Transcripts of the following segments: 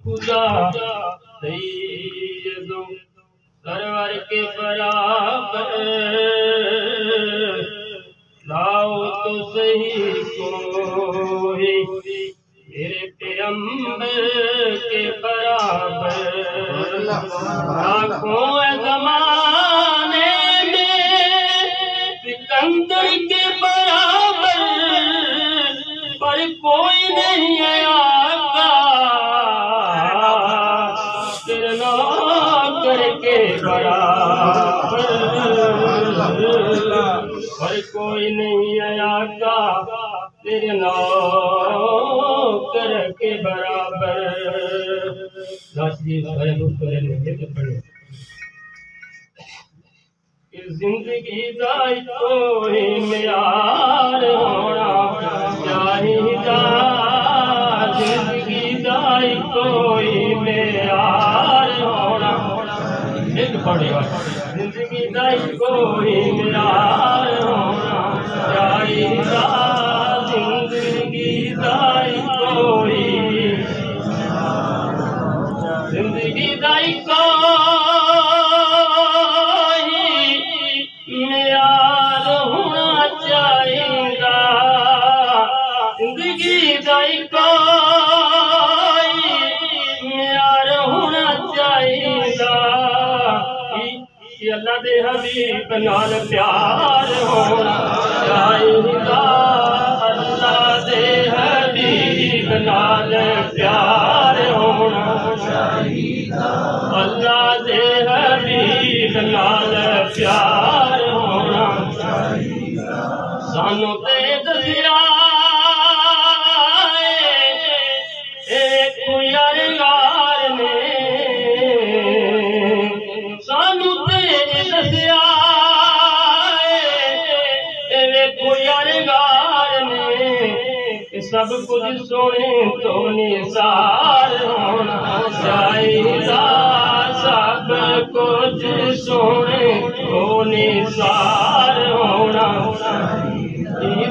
खुदा सैयदो सरवर के बराबर लाओ तो सही कोई मेरे पैगंबर के बराबर। लाखों ज़माने में सिकंदर के बराबर पर कोई नहीं आया करके बराबर पर कोई नहीं आया का तेरे नौकर के बराबर। जिंदगी दाई कोई म्यार होना चाहिए, जिंदगी दाई कोई म्यार होना एक पड़ेगा। जिंदगी दाई कोई म्यार होना चाहिए, जिंदगी दाई कोई जिंदगी दाई कोई म्यार होना चाहिए, जिंदगी दाई कोई म्यार होना चाहिए। अल्लाह दे हबीब नाल प्यार होना चाहिए, अल्लाह दे हबीब नाल प्यार होना चाहिए, अल्लाह दे हबीब नाल प्यार होना चाहिए। सानू ते दसिया एक यार यार ने, सानू ते दसिया यार यार ने सब कुछ सोने तो निसार होना चाहिए, सब कुछ सोने तो निसार होना चाहिए,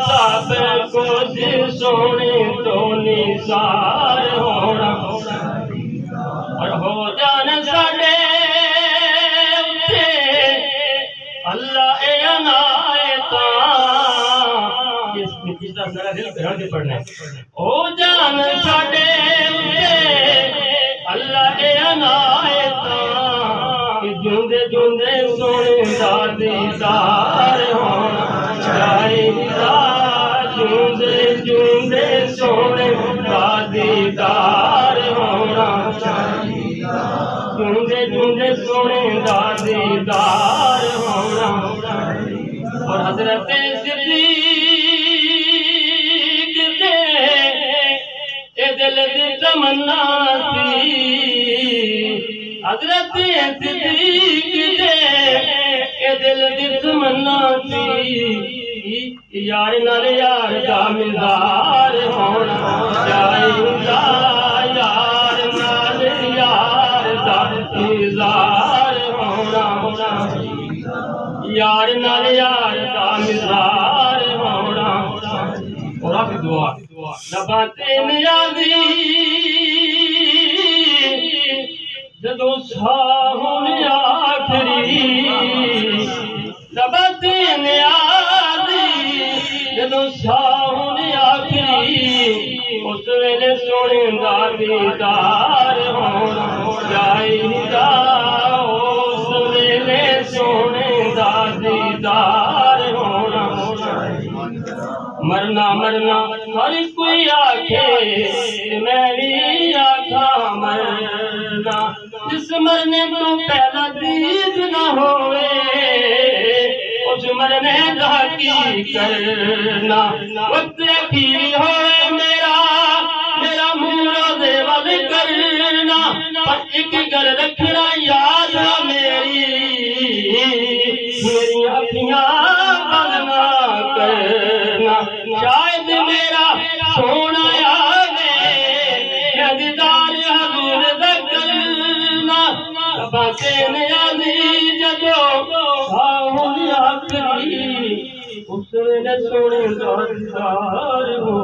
सब कुछ सोने तो निसार होना और हो जान साडे अल्लाह ए अनायता। पढ़ना है ओ जान साडे अल्लाह ए अनायता, जुंदे जुंदे सोने दा दीदार होना चाहिए, जुंदे जुंदे सोने दा दीदार होना चाहिए, जुंदे जुंदे सोने दा दीदार होना चाहिए। और हजरत दिल दी तमन्ना सी, हजरत सिद्दीक दे दिल दी तमन्ना सी, यार नाल यार दा मिज़ार होना चाहिए, यार नाल यार दा मिज़ार होना चाहिए, यार नाल यार दा मिज़ार होना चाहिए। और आप दुआ नबाते नियाज़ी जदों साहुन आखरी, नबाते नियाज़ी जदों साहुन आखरी, उस वेले सोने दा दीदार होना चाहिए, उस वेले सोने दा दीदार होना चाहिए। मरना मरना हर कोई आखे मैं भी आखा मरना, जिस मरने तो पहला दीद न होवे उस मरने का की करना। वक्त अखीरी होवे मेरा मेरा मूरा देवल करना, पर एक गल रखना याद मेरी अखियां बंद ना करना। शायद मेरा सोना आवे दीदार हजूर दा करना, बाते नियाज़ी जदों साहुन आखरी उस वेले सोने दा दीदार हो